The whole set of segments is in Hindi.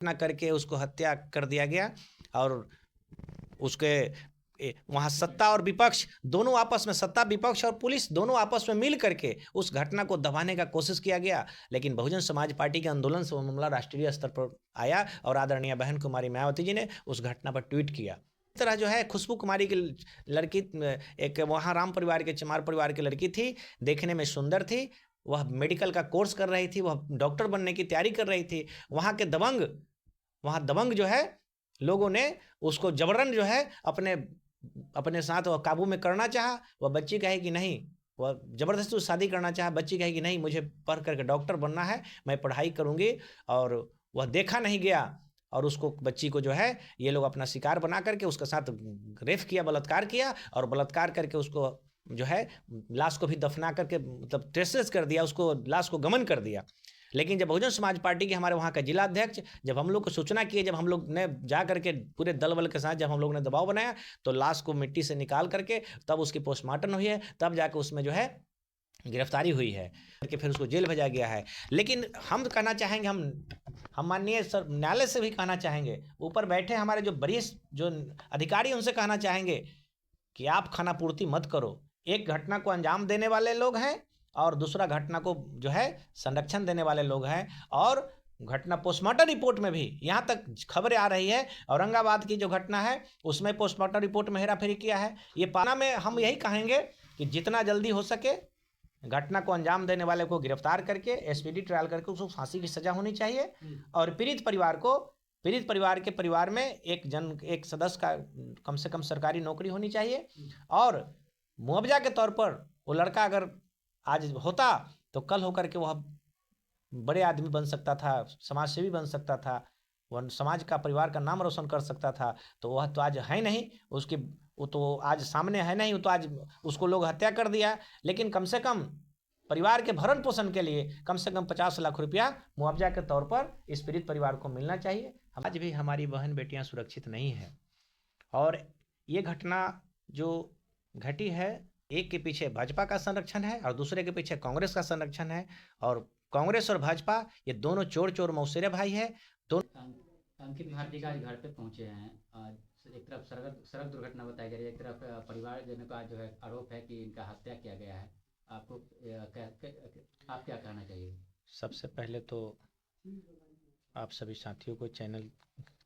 घटना करके उसको हत्या कर दिया गया। और उसके वहां सत्ता और विपक्ष दोनों आपस में, सत्ता विपक्ष और पुलिस दोनों आपस में मिल करके उस घटना को दबाने का कोशिश किया गया। लेकिन बहुजन समाज पार्टी के आंदोलन से वो मामला राष्ट्रीय स्तर पर आया और आदरणीय बहन कुमारी मायावती जी ने उस घटना पर ट्वीट किया। इस तरह जो है खुशबू कुमारी की लड़की, एक वहाँ राम परिवार के, चमार परिवार की लड़की थी, देखने में सुंदर थी, वह मेडिकल का कोर्स कर रही थी, वह डॉक्टर बनने की तैयारी कर रही थी। वहाँ दबंग जो है लोगों ने उसको जबरन जो है अपने अपने साथ वह काबू में करना चाहा। वह बच्ची कहे कि नहीं, वह जबरदस्ती शादी करना चाहा। बच्ची कहे कि नहीं, मुझे पढ़ करके डॉक्टर बनना है, मैं पढ़ाई करूंगी। और वह देखा नहीं गया और उसको, बच्ची को जो है ये लोग अपना शिकार बना करके उसके साथ रेप किया, बलात्कार किया। और बलात्कार करके उसको जो है लाश को भी दफना करके, मतलब ट्रेसेस कर दिया, उसको लाश को गमन कर दिया। लेकिन जब बहुजन समाज पार्टी के हमारे वहाँ का जिला अध्यक्ष जब हम लोग को सूचना किए, जब हम लोग ने जा करके पूरे दल बल के साथ जब हम लोग ने दबाव बनाया, तो लाश को मिट्टी से निकाल करके तब उसकी पोस्टमार्टम हुई है, तब जाकर उसमें जो है गिरफ्तारी हुई है, करके फिर उसको जेल भेजा गया है। लेकिन हम कहना चाहेंगे, हम माननीय सर न्यायालय से भी कहना चाहेंगे, ऊपर बैठे हमारे जो वरिष्ठ जो अधिकारी, उनसे कहना चाहेंगे कि आप खानापूर्ति मत करो। एक घटना को अंजाम देने वाले लोग हैं और दूसरा घटना को जो है संरक्षण देने वाले लोग हैं। और घटना पोस्टमार्टम रिपोर्ट में भी यहाँ तक खबरें आ रही है, औरंगाबाद की जो घटना है उसमें पोस्टमार्टम रिपोर्ट में हेराफेरी किया है। ये पाना में हम यही कहेंगे कि जितना जल्दी हो सके घटना को अंजाम देने वाले को गिरफ्तार करके एसपीडी ट्रायल करके उसको फांसी की सजा होनी चाहिए। और पीड़ित परिवार के परिवार में एक सदस्य का कम से कम सरकारी नौकरी होनी चाहिए। और मुआवजा के तौर पर वो लड़का अगर आज होता तो कल होकर के वह बड़े आदमी बन सकता था, समाज सेवी बन सकता था, वह समाज का, परिवार का नाम रोशन कर सकता था। तो वह तो आज है नहीं, उसकी वो तो आज सामने है नहीं, वो तो आज उसको लोग हत्या कर दिया। लेकिन कम से कम परिवार के भरण पोषण के लिए कम से कम 50 लाख रुपया मुआवजा के तौर पर इस पीड़ित परिवार को मिलना चाहिए। आज भी हमारी बहन बेटियां सुरक्षित नहीं है। और ये घटना जो घटी है, एक के पीछे भाजपा का संरक्षण है और दूसरे के पीछे कांग्रेस का संरक्षण है। और कांग्रेस और भाजपा ये दोनों चोर चोर मौसेरे भाई है। अंकित भारती का आज घर पे पहुंचे हैं। आज एक तरफ सड़क दुर्घटना बताई जा रही है, एक तरफ परिवारजनों का जो है आरोप है कि इनका हत्या किया गया है। आपको आप क्या कहना चाहिए? सबसे पहले तो आप सभी साथियों को, चैनल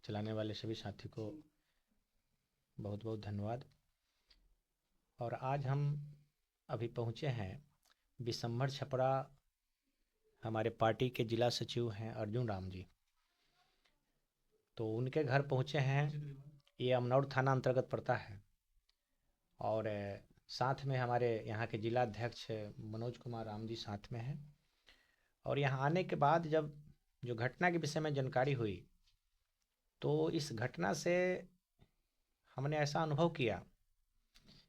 चलाने वाले सभी साथी को बहुत बहुत धन्यवाद। और आज हम अभी पहुँचे हैं बिशंभर छपरा, हमारे पार्टी के जिला सचिव हैं अर्जुन राम जी, तो उनके घर पहुँचे हैं। ये अमनौर थाना अंतर्गत पड़ता है। और साथ में हमारे यहाँ के जिला अध्यक्ष मनोज कुमार राम जी साथ में हैं। और यहाँ आने के बाद जब जो घटना के विषय में जानकारी हुई, तो इस घटना से हमने ऐसा अनुभव किया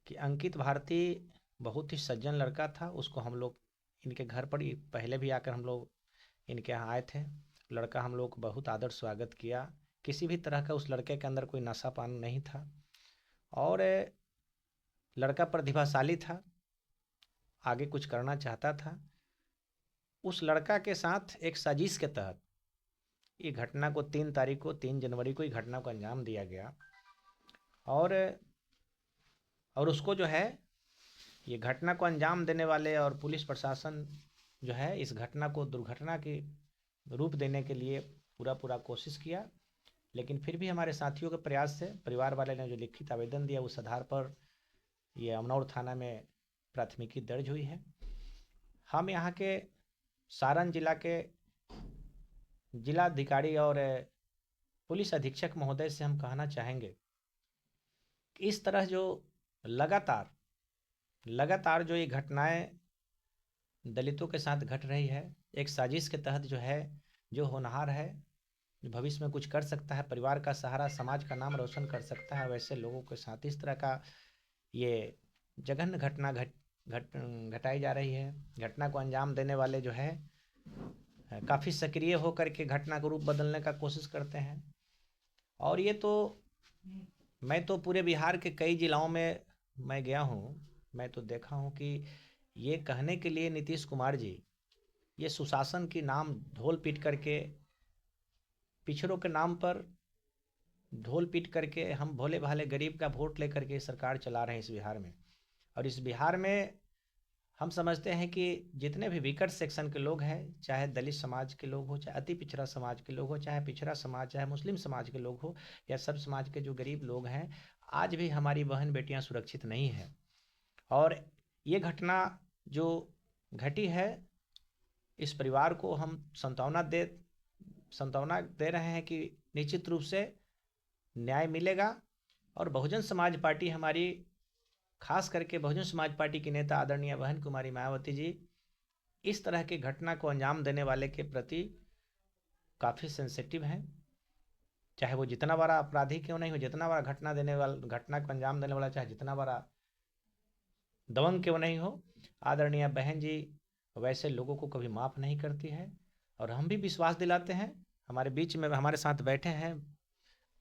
कि अंकित भारती बहुत ही सज्जन लड़का था। उसको हम लोग इनके घर पर ही पहले भी आकर हम लोग इनके यहाँ आए थे। लड़का हम लोग को बहुत आदर स्वागत किया, किसी भी तरह का उस लड़के के अंदर कोई नशा पान नहीं था। और लड़का प्रतिभाशाली था, आगे कुछ करना चाहता था। उस लड़का के साथ एक साजिश के तहत ये घटना को 3 जनवरी को ये घटना को अंजाम दिया गया। और उसको जो है ये घटना को अंजाम देने वाले और पुलिस प्रशासन जो है इस घटना को दुर्घटना के रूप देने के लिए पूरा कोशिश किया। लेकिन फिर भी हमारे साथियों के प्रयास से परिवार वाले ने जो लिखित आवेदन दिया, उस आधार पर ये अमनौर थाना में प्राथमिकी दर्ज हुई है। हम यहाँ के सारण जिला के जिलाधिकारी और पुलिस अधीक्षक महोदय से हम कहना चाहेंगे कि इस तरह जो लगातार जो ये घटनाएं दलितों के साथ घट रही है, एक साजिश के तहत जो है, जो होनहार है, जो भविष्य में कुछ कर सकता है, परिवार का सहारा, समाज का नाम रोशन कर सकता है, वैसे लोगों के साथ इस तरह का ये जघन्य घटना घटाई जा रही है। घटना को अंजाम देने वाले जो है काफ़ी सक्रिय होकर के घटना को रूप बदलने का कोशिश करते हैं। और ये तो मैं तो पूरे बिहार के कई जिलाओं में मैं गया हूँ, मैं तो देखा हूँ कि ये कहने के लिए नीतीश कुमार जी ये सुशासन की नाम ढोल पीट करके पिछड़ों के नाम पर ढोल पीट करके हम भोले भाले गरीब का वोट लेकर के सरकार चला रहे हैं इस बिहार में। और इस बिहार में हम समझते हैं कि जितने भी विकट सेक्शन के लोग हैं, चाहे दलित समाज के लोग हो, चाहे अति पिछड़ा समाज के लोग हो, चाहे पिछड़ा समाज, चाहे मुस्लिम समाज के लोग हो, या सब समाज के जो गरीब लोग हैं, आज भी हमारी बहन बेटियां सुरक्षित नहीं हैं। और ये घटना जो घटी है, इस परिवार को हम सांत्वना दे रहे हैं कि निश्चित रूप से न्याय मिलेगा। और बहुजन समाज पार्टी हमारी, खास करके बहुजन समाज पार्टी की नेता आदरणीय बहन कुमारी मायावती जी इस तरह की घटना को अंजाम देने वाले के प्रति काफ़ी सेंसिटिव हैं। चाहे वो जितना बड़ा अपराधी क्यों नहीं हो, जितना बड़ा घटना को अंजाम देने वाला चाहे जितना बड़ा दबंग क्यों नहीं हो, आदरणीय बहन जी वैसे लोगों को कभी माफ़ नहीं करती है। और हम भी विश्वास दिलाते हैं, हमारे बीच में हमारे साथ बैठे हैं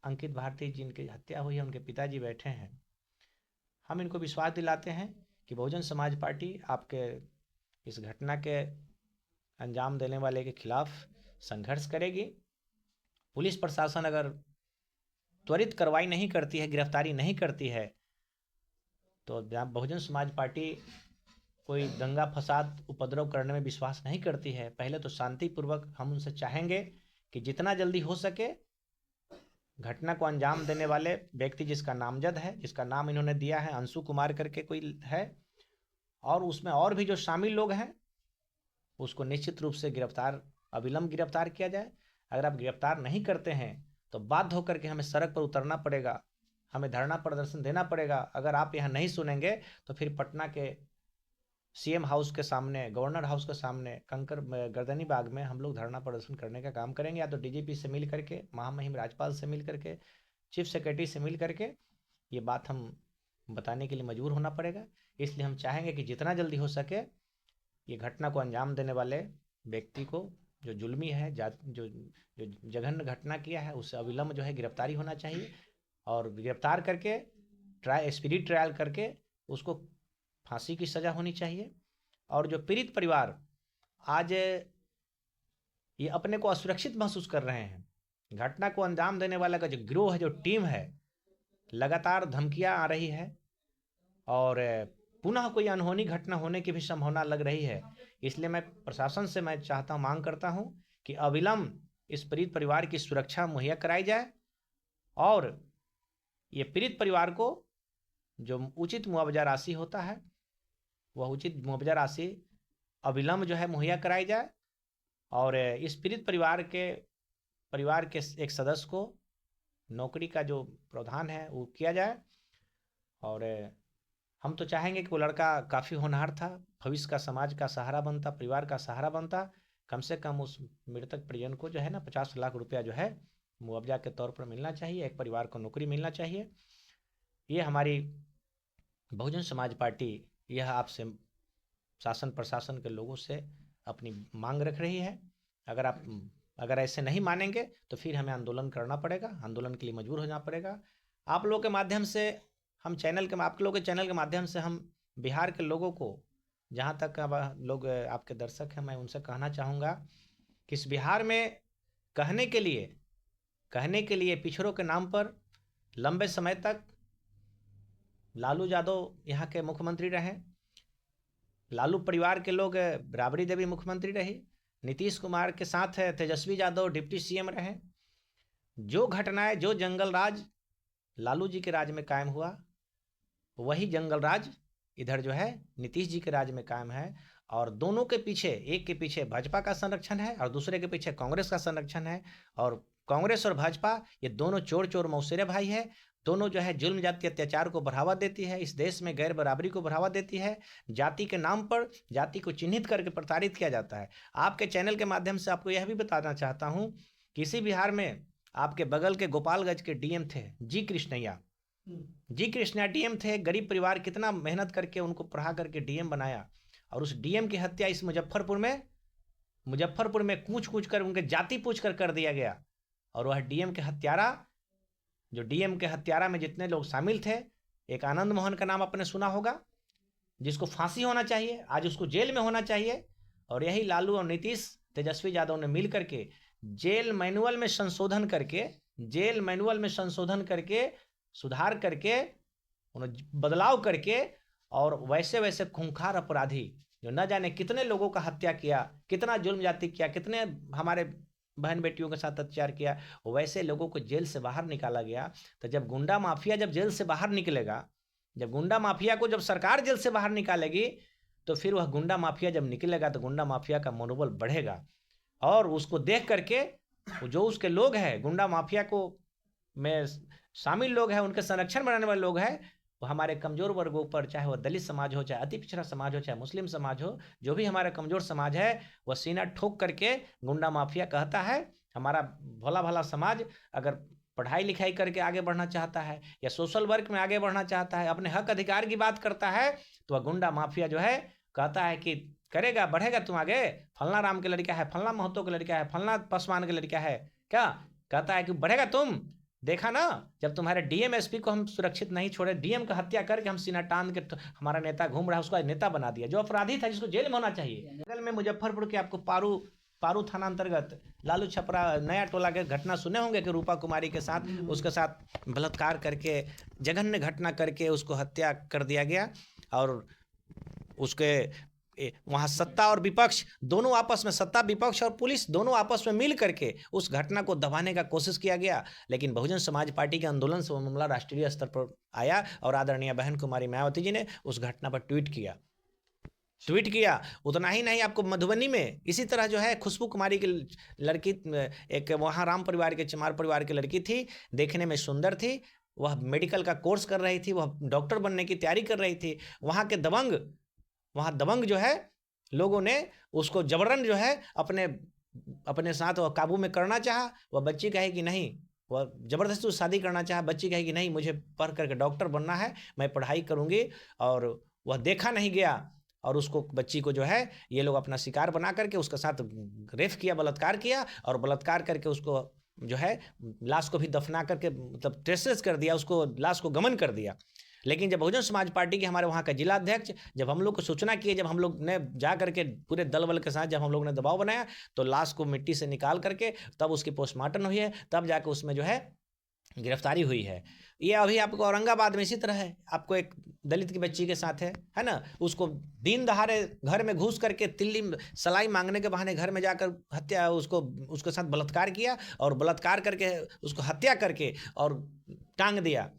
अंकित भारती, जिनकी हत्या हुई है, उनके पिताजी बैठे हैं। हम इनको विश्वास दिलाते हैं कि बहुजन समाज पार्टी आपके इस घटना के अंजाम देने वाले के खिलाफ संघर्ष करेगी। पुलिस प्रशासन अगर त्वरित कार्रवाई नहीं करती है, गिरफ्तारी नहीं करती है, तो बहुजन समाज पार्टी कोई दंगा फसाद उपद्रव करने में विश्वास नहीं करती है। पहले तो शांतिपूर्वक हम उनसे चाहेंगे कि जितना जल्दी हो सके घटना को अंजाम देने वाले व्यक्ति, जिसका नामजद है, जिसका नाम इन्होंने दिया है अंशु कुमार करके कोई है, और उसमें और भी जो शामिल लोग हैं, उसको निश्चित रूप से अविलंब गिरफ्तार किया जाए। अगर आप गिरफ्तार नहीं करते हैं तो बाध्य होकर के हमें सड़क पर उतरना पड़ेगा, हमें धरना प्रदर्शन देना पड़ेगा। अगर आप यहाँ नहीं सुनेंगे तो फिर पटना के सीएम हाउस के सामने, गवर्नर हाउस के सामने, कंकर गर्दनी बाग में हम लोग धरना प्रदर्शन करने का काम करेंगे। या तो डीजीपी से मिल करके, महामहिम राज्यपाल से मिल करके, चीफ सेक्रेटरी से मिल करके ये बात हम बताने के लिए मजबूर होना पड़ेगा। इसलिए हम चाहेंगे कि जितना जल्दी हो सके ये घटना को अंजाम देने वाले व्यक्ति को, जो जुल्मी है, जो जघन्य घटना किया है, उससे अविलंब जो है गिरफ्तारी होना चाहिए। और गिरफ्तार करके स्पिरिट ट्रायल करके उसको फांसी की सज़ा होनी चाहिए। और जो पीड़ित परिवार आज ये अपने को असुरक्षित महसूस कर रहे हैं, घटना को अंजाम देने वाला का जो गिरोह है, जो टीम है, लगातार धमकियां आ रही है और पुनः कोई अनहोनी घटना होने की भी संभावना लग रही है। इसलिए मैं प्रशासन से मांग करता हूं कि अविलंब इस पीड़ित परिवार की सुरक्षा मुहैया कराई जाए और ये पीड़ित परिवार को जो उचित मुआवजा राशि होता है, वह उचित मुआवजा राशि अविलंब जो है मुहैया कराई जाए। और इस पीड़ित परिवार के एक सदस्य को नौकरी का जो प्रावधान है वो किया जाए। और हम तो चाहेंगे कि वो लड़का काफ़ी होनहार था, भविष्य का समाज का सहारा बनता, परिवार का सहारा बनता। कम से कम उस मृतक परिजन को जो है ना 50 लाख रुपया जो है मुआवजा के तौर पर मिलना चाहिए, एक परिवार को नौकरी मिलना चाहिए। ये हमारी बहुजन समाज पार्टी यह आपसे, शासन प्रशासन के लोगों से अपनी मांग रख रही है। अगर ऐसे नहीं मानेंगे तो फिर हमें आंदोलन करना पड़ेगा, आंदोलन के लिए मजबूर होना पड़ेगा। आप लोगों के माध्यम से हम आप लोगों के चैनल के माध्यम से हम बिहार के लोगों को, जहाँ तक लोग आपके दर्शक हैं, मैं उनसे कहना चाहूँगा कि इस बिहार में कहने के लिए पिछड़ों के नाम पर लंबे समय तक लालू यादव यहाँ के मुख्यमंत्री रहे, लालू परिवार के लोग राबड़ी देवी मुख्यमंत्री रही, नीतीश कुमार के साथ तेजस्वी यादव डिप्टी सीएम रहे। जो घटनाएं, जो जंगल राज लालू जी के राज में कायम हुआ, वही जंगल राज इधर जो है नीतीश जी के राज में कायम है। और दोनों के पीछे, एक के पीछे भाजपा का संरक्षण है और दूसरे के पीछे कांग्रेस का संरक्षण है। और कांग्रेस और भाजपा ये दोनों चोर मौसेरे भाई है। दोनों जो है जुल्म जाति अत्याचार को बढ़ावा देती है, इस देश में गैर बराबरी को बढ़ावा देती है, जाति के नाम पर जाति को चिन्हित करके प्रताड़ित किया जाता है। आपके चैनल के माध्यम से आपको यह भी बताना चाहता हूँ कि इसी बिहार में आपके बगल के गोपालगंज के डीएम थे जी कृष्णैया डीएम थे। गरीब परिवार कितना मेहनत करके उनको पढ़ा करके डीएम बनाया, और उस डीएम की हत्या इस मुजफ्फरपुर में कूच कर उनके जाति पूछ कर दिया गया। और वह डीएम के हत्यारा में जितने लोग शामिल थे, एक आनंद मोहन का नाम आपने सुना होगा, जिसको फांसी होना चाहिए, आज उसको जेल में होना चाहिए। और यही लालू और नीतीश, तेजस्वी यादव ने मिल करके जेल मैनुअल में संशोधन करके सुधार करके बदलाव करके और वैसे वैसे खूंखार अपराधी जो न जाने कितने लोगों का हत्या किया, कितना जुल्म जाति किया, कितने हमारे बहन बेटियों के साथ अत्याचार किया, वैसे लोगों को जेल से बाहर निकाला गया। तो जब गुंडा माफिया जब जेल से बाहर निकलेगा, जब गुंडा माफिया को जब सरकार जेल से बाहर निकालेगी, तो फिर वह गुंडा माफिया जब निकलेगा तो गुंडा माफिया का मनोबल बढ़ेगा और उसको देख करके जो उसके लोग हैं, गुंडा माफिया को में शामिल लोग हैं, उनके संरक्षण बनाने वाले लोग हैं, वो हमारे कमजोर वर्गों पर, चाहे वह दलित समाज हो, चाहे अति पिछड़ा समाज हो, चाहे मुस्लिम समाज हो, जो भी हमारा कमजोर समाज है, वह सीना ठोक करके गुंडा माफिया कहता है हमारा भोला भाला समाज अगर पढ़ाई लिखाई करके आगे बढ़ना चाहता है या सोशल वर्क में आगे बढ़ना चाहता है, अपने हक अधिकार की बात करता है, तो वह गुंडा माफिया जो है कहता है कि करेगा, बढ़ेगा तुम आगे, फलना राम के लड़का है, फलना महतो के लड़का है, फलना पासवान के लड़का है, क्या कहता है कि बढ़ेगा तुम, देखा ना जब तुम्हारे डीएम एसपी को हम सुरक्षित नहीं छोड़े, डीएम का हत्या करके हम सीना टान के हमारा नेता घूम रहा है, उसको नेता बना दिया, जो अपराधी था जिसको जेल में होना चाहिए। बगल में मुजफ्फरपुर के आपको पारू थाना अंतर्गत लालू छपरा नया टोला के घटना सुने होंगे कि रूपा कुमारी के साथ उसके साथ बलात्कार करके जघन्य घटना करके उसको हत्या कर दिया गया और उसके वहाँ सत्ता और विपक्ष दोनों आपस में, सत्ता विपक्ष और पुलिस दोनों आपस में मिल करके उस घटना को दबाने का कोशिश किया गया। लेकिन बहुजन समाज पार्टी के आंदोलन से मामला राष्ट्रीय स्तर पर आया और आदरणीय बहन कुमारी मायावती जी ने उस घटना पर ट्वीट किया। उतना ही नहीं, आपको मधुबनी में इसी तरह जो है खुशबू कुमारी की लड़की, एक वहाँ राम परिवार के चमार परिवार की लड़की थी, देखने में सुंदर थी, वह मेडिकल का कोर्स कर रही थी, वह डॉक्टर बनने की तैयारी कर रही थी। वहाँ दबंग जो है लोगों ने उसको जबरन जो है अपने साथ वह काबू में करना चाहा। वह बच्ची कहे कि नहीं, वह जबरदस्ती शादी करना चाहा, बच्ची कहे कि नहीं मुझे पढ़ करके डॉक्टर बनना है, मैं पढ़ाई करूँगी, और वह देखा नहीं गया और उसको बच्ची को जो है ये लोग अपना शिकार बना करके उसके साथ रेप किया, बलात्कार किया और बलात्कार करके उसको जो है लाश को भी दफना करके मतलब ट्रेसेस कर दिया, उसको लाश को गमन कर दिया। लेकिन जब बहुजन समाज पार्टी के हमारे वहाँ का जिला अध्यक्ष जब हम लोग को सूचना किए, जब हम लोग ने जा करके पूरे दल बल के साथ जब हम लोग ने दबाव बनाया, तो लाश को मिट्टी से निकाल करके तब उसकी पोस्टमार्टम हुई है, तब जाकर उसमें जो है गिरफ्तारी हुई है। ये अभी आपको औरंगाबाद में इसी तरह है, आपको एक दलित की बच्ची के साथ है ना, उसको दिन दहाड़े घर में घुस करके तिल्ली सलाई मांगने के बहाने घर में जाकर हत्या, उसके साथ बलात्कार किया और बलात्कार करके उसको हत्या करके और टांग दिया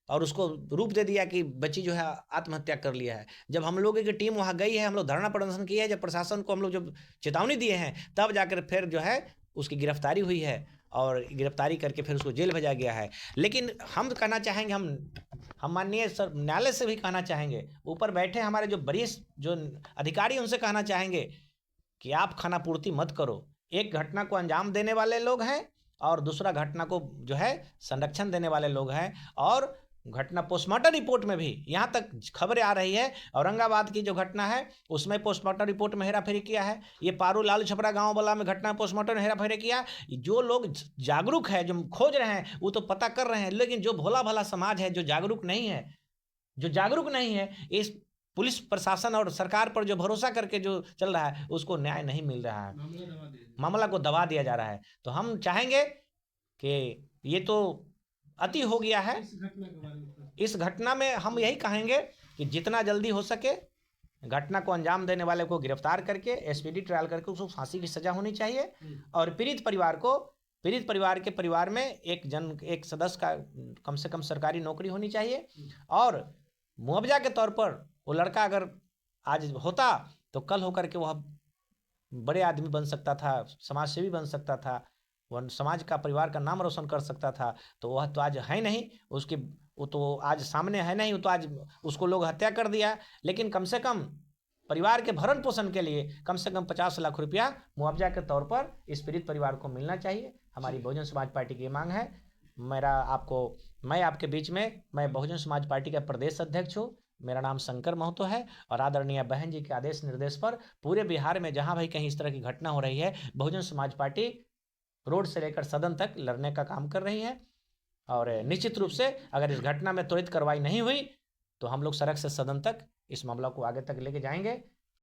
और उसको रूप दे दिया कि बच्ची जो है आत्महत्या कर लिया है। जब हम लोगों की टीम वहाँ गई है, हम लोग धरना प्रदर्शन किया है, जब प्रशासन को हम लोग जब चेतावनी दिए हैं, तब जाकर फिर जो है उसकी गिरफ्तारी हुई है और गिरफ्तारी करके फिर उसको जेल भेजा गया है। लेकिन हम कहना चाहेंगे, हम माननीय सर न्यायालय से भी कहना चाहेंगे, ऊपर बैठे हमारे जो वरिष्ठ जो अधिकारी, उनसे कहना चाहेंगे कि आप खानापूर्ति मत करो। एक घटना को अंजाम देने वाले लोग हैं और दूसरा घटना को जो है संरक्षण देने वाले लोग हैं। और घटना पोस्टमार्टम रिपोर्ट में भी यहाँ तक खबरें आ रही है, औरंगाबाद की जो घटना है उसमें पोस्टमार्टम रिपोर्ट में हेराफेरी किया है, ये पारू लालू छपरा गांव वाला में घटना पोस्टमार्टम में हेराफेरी किया। जो लोग जागरूक है, जो खोज रहे हैं, वो तो पता कर रहे हैं, लेकिन जो भोला भाला समाज है, जो जागरूक नहीं है, इस पुलिस प्रशासन और सरकार पर जो भरोसा करके जो चल रहा है, उसको न्याय नहीं मिल रहा है, मामला को दबा दिया जा रहा है। तो हम चाहेंगे कि ये तो अति हो गया है। इस घटना में हम यही कहेंगे कि जितना जल्दी हो सके घटना को अंजाम देने वाले को गिरफ्तार करके एसपीडी ट्रायल करके उसको फांसी की सजा होनी चाहिए और पीड़ित परिवार के परिवार में एक सदस्य का कम से कम सरकारी नौकरी होनी चाहिए और मुआवजा के तौर पर वो लड़का अगर आज होता तो कल होकर के वह बड़े आदमी बन सकता था, समाज सेवी बन सकता था, वह समाज का, परिवार का नाम रोशन कर सकता था। तो वह तो आज है नहीं, वो तो आज सामने है नहीं, वो तो आज उसको लोग हत्या कर दिया। लेकिन कम से कम परिवार के भरण पोषण के लिए कम से कम 50 लाख रुपया मुआवजा के तौर पर इस पीड़ित परिवार को मिलना चाहिए। हमारी बहुजन समाज पार्टी की मांग है। मैं आपके बीच में, मैं बहुजन समाज पार्टी का प्रदेश अध्यक्ष हूँ, मेरा नाम शंकर महतो है और आदरणीय बहन जी के आदेश निर्देश पर पूरे बिहार में जहाँ भाई कहीं इस तरह की घटना हो रही है, बहुजन समाज पार्टी रोड से लेकर सदन तक लड़ने का काम कर रही है। और निश्चित रूप से अगर इस घटना में त्वरित कार्रवाई नहीं हुई तो हम लोग सड़क से सदन तक इस मामला को आगे तक लेके जाएंगे।